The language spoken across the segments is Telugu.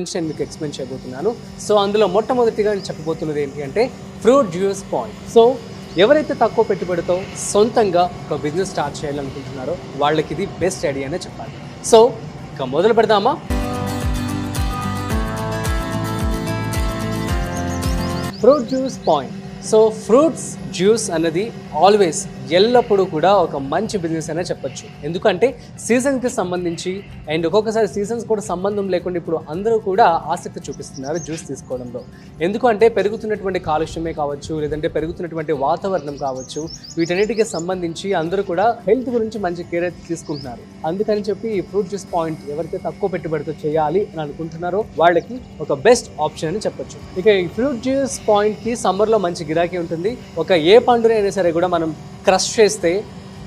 నేను మీకు ఎక్స్ప్లెయిన్ చేయబోతున్నాను. సో అందులో మొట్టమొదటిగా నేను చెప్పబోతున్నది ఏంటి అంటే ఫ్రూట్ జ్యూస్ పాయింట్. సో ఎవరైతే తక్కువ పెట్టుబడితో సొంతంగా ఒక బిజినెస్ స్టార్ట్ చేయాలనుకుంటున్నారో వాళ్ళకి ఇది బెస్ట్ ఐడియా అనే చెప్పాలి. సో ఇక మొదలు పెడదామా? Fruit juice point. So fruits juice అన్నది ఆల్వేస్ ఎల్లప్పుడూ కూడా ఒక మంచి బిజినెస్ అనే చెప్పొచ్చు. ఎందుకంటే సీజన్కి సంబంధించి అండ్ ఒక్కొక్కసారి సీజన్స్ కూడా సంబంధం లేకుండా ఇప్పుడు అందరూ కూడా ఆసక్తి చూపిస్తున్నారు జ్యూస్ తీసుకోవడంలో. ఎందుకంటే పెరుగుతున్నటువంటి కాలుష్యమే కావచ్చు, లేదంటే పెరుగుతున్నటువంటి వాతావరణం కావచ్చు, వీటన్నిటికీ సంబంధించి అందరూ కూడా హెల్త్ గురించి మంచి కేర్ అయితే తీసుకుంటున్నారు. అందుకని చెప్పి ఈ ఫ్రూట్ జ్యూస్ పాయింట్ ఎవరైతే తక్కువ పెట్టుబడితో చేయాలి అని అనుకుంటున్నారో వాళ్ళకి ఒక బెస్ట్ ఆప్షన్ అని చెప్పొచ్చు. ఇక ఈ ఫ్రూట్ జ్యూస్ పాయింట్కి సమ్మర్లో మంచి గిరాకీ ఉంటుంది. ఒక ఏ పండునైనా సరే కూడా మనం క్రష్ చేస్తే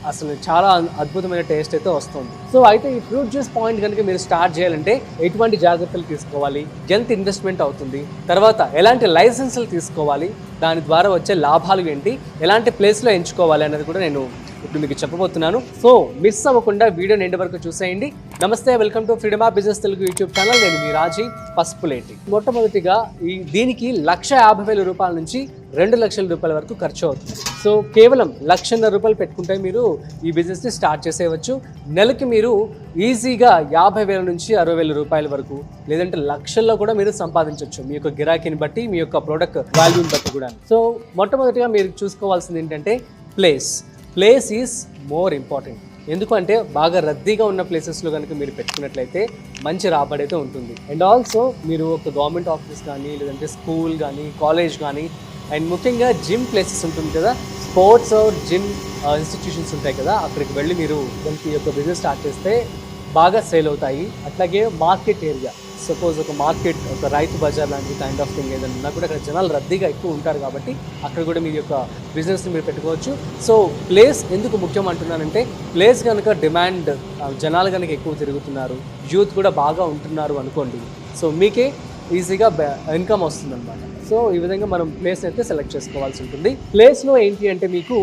అసలు చాలా అద్భుతమైన టేస్ట్ అయితే వస్తుంది. సో అయితే ఈ ఫ్రూట్ జ్యూస్ పాయింట్ కనుక మీరు స్టార్ట్ చేయాలంటే ఎటువంటి జాగ్రత్తలు తీసుకోవాలి, ఎంత ఇన్వెస్ట్మెంట్ అవుతుంది, తర్వాత ఎలాంటి లైసెన్సులు తీసుకోవాలి, దాని ద్వారా వచ్చే లాభాలు ఏంటి, ఎలాంటి ప్లేస్లో ఎంచుకోవాలి అనేది కూడా నేను ఇప్పుడు మీకు చెప్పబోతున్నాను. సో మిస్ అవ్వకుండా వీడియోని ఎండ్ వరకు చూసేయండి. నమస్తే, welcome to freedom of business Telugu YouTube channel. నేను మీ రాజీ పసుపులేటి. మొట్టమొదటిగా దీనికి 1,50,000 రూపాయల నుంచి 2,00,000 రూపాయల వరకు ఖర్చు అవుతుంది. సో కేవలం 1,50,000 రూపాయలు పెట్టుకుంటే మీరు ఈ బిజినెస్ని స్టార్ట్ చేసేయవచ్చు. నెలకి మీరు ఈజీగా 50,000 నుంచి 60,000 రూపాయల వరకు, లేదంటే లక్షల్లో కూడా మీరు సంపాదించవచ్చు మీ యొక్క గిరాకీని బట్టి, మీ యొక్క ప్రోడక్ట్ వాల్యూని బట్టి కూడా. సో మొట్టమొదటిగా మీరు చూసుకోవాల్సింది ఏంటంటే ప్లేస్ ఈజ్ మోర్ ఇంపార్టెంట్. ఎందుకంటే బాగా రద్దీగా ఉన్న ప్లేసెస్లో కనుక మీరు పెట్టుకున్నట్లయితే మంచి రాబడి అయితే ఉంటుంది. అండ్ ఆల్సో మీరు ఒక గవర్నమెంట్ ఆఫీస్ కానీ, లేదంటే స్కూల్ కానీ, కాలేజ్ కానీ, అండ్ ముఖ్యంగా జిమ్ ప్లేసెస్ ఉంటుంది కదా, స్పోర్ట్స్ జిమ్ ఇన్స్టిట్యూషన్స్ ఉంటాయి కదా, అక్కడికి వెళ్ళి మీరు ఈ యొక్క బిజినెస్ స్టార్ట్ చేస్తే బాగా సేల్ అవుతాయి. అట్లాగే మార్కెట్ ఏరియా, సపోజ్ ఒక మార్కెట్, ఒక రైతు బజార్ లాంటి కైండ్ ఆఫ్ థింగ్ ఏదైనా ఉన్నా కూడా అక్కడ జనాలు రద్దీగా ఎక్కువ ఉంటారు కాబట్టి అక్కడ కూడా మీ యొక్క బిజినెస్ని మీరు పెట్టుకోవచ్చు. సో ప్లేస్ ఎందుకు ముఖ్యం అంటున్నానంటే, ప్లేస్ కనుక డిమాండ్, జనాలు కనుక ఎక్కువ తిరుగుతున్నారు, యూత్ కూడా బాగా ఉంటున్నారు అనుకోండి, సో మీకే ఈజీగా ఇన్కమ్ వస్తుంది అనమాట. సో ఈ విధంగా మనం ప్లేస్ అయితే సెలెక్ట్ చేసుకోవాల్సి ఉంటుంది. ప్లేస్లో ఏంటి అంటే మీకు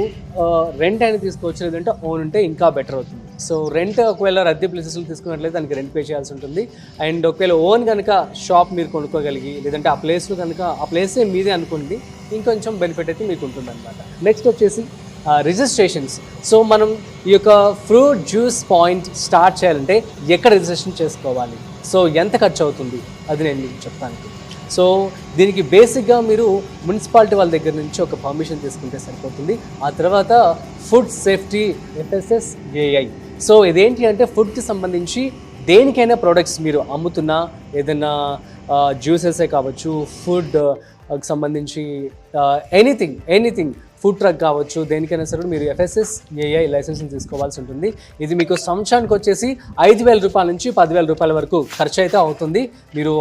రెంట్ అయినా తీసుకోవచ్చు, లేదంటే ఓన్ ఉంటే ఇంకా బెటర్ అవుతుంది. సో రెంట్ ఒకవేళ రద్దీ ప్లేసెస్లో తీసుకున్నట్లయితే దానికి రెంట్ పే చేయాల్సి ఉంటుంది. అండ్ ఒకవేళ ఓన్ కనుక షాప్ మీరు కొనుక్కోగలిగి, లేదంటే ఆ ప్లేస్లో కనుక ఆ ప్లేసే మీదే అనుకోండి, ఇంకొంచెం బెనిఫిట్ అయితే మీకు ఉంటుంది అనమాట. నెక్స్ట్ వచ్చేసి రిజిస్ట్రేషన్స్. సో మనం ఈ యొక్క ఫ్రూట్ జ్యూస్ పాయింట్ స్టార్ట్ చేయాలంటే ఎక్కడ రిజిస్ట్రేషన్ చేసుకోవాలి, సో ఎంత ఖర్చు అవుతుంది అది నేను మీకు చెప్తాను. సో దీనికి బేసిక్గా మీరు మున్సిపాలిటీ వాళ్ళ దగ్గర నుంచి ఒక పర్మిషన్ తీసుకుంటే సరిపోతుంది. ఆ తర్వాత ఫుడ్ సేఫ్టీ FSSAI. సో ఇదేంటి అంటే ఫుడ్కి సంబంధించి దేనికైనా ప్రోడక్ట్స్ మీరు అమ్ముతున్నా, ఏదైనా జ్యూసెసే కావచ్చు, ఫుడ్ సంబంధించి ఎనీథింగ్ ఫుడ్ ట్రక్ కావచ్చు, దేనికైనా సరే మీరు FSSAI లైసెన్స్ని తీసుకోవాల్సి ఉంటుంది. ఇది మీకు సంవత్సరానికి వచ్చేసి 5,000 రూపాయల నుంచి 10,000 రూపాయల వరకు ఖర్చు అయితే అవుతుంది. మీరు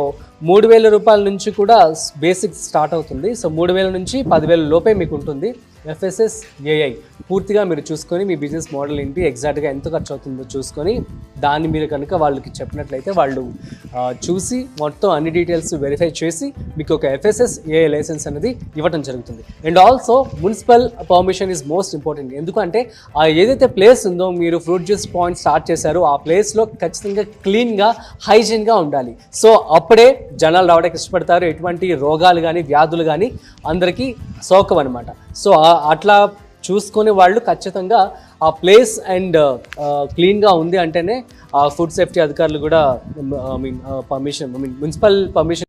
3,000 రూపాయల నుంచి కూడా బేసిక్ స్టార్ట్ అవుతుంది. సో 3,000 నుంచి 10,000 లోపే మీకు ఉంటుంది. FSSAI పూర్తిగా మీరు చూసుకొని మీ బిజినెస్ మోడల్ ఏంటి, ఎగ్జాక్ట్గా ఎంత ఖర్చు అవుతుందో చూసుకొని దాన్ని మీరు కనుక వాళ్ళకి చెప్పినట్లయితే వాళ్ళు చూసి మొత్తం అన్ని డీటెయిల్స్ వెరిఫై చేసి మీకు ఒక FSSAI లైసెన్స్ అనేది ఇవ్వడం జరుగుతుంది. And also municipal permission is most important. ఎందుకంటే ఏదైతే ప్లేస్ ఉందో మీరు ఫ్రూట్ జ్యూస్ పాయింట్ స్టార్ట్ చేశారో ఆ ప్లేస్లో ఖచ్చితంగా క్లీన్గా, హైజీన్గా ఉండాలి. సో అప్పుడే జనాలు రావడానికి ఇష్టపడతారు. ఎటువంటి రోగాలు కానీ, వ్యాధులు కానీ అందరికీ సోకం అనమాట. సో అట్లా చూసుకొని వాళ్ళు ఖచ్చితంగా ఆ ప్లేస్ అండ్ క్లీన్గా ఉంది అంటేనే ఫుడ్ సేఫ్టీ అధికారులు కూడా మున్సిపల్ పర్మిషన్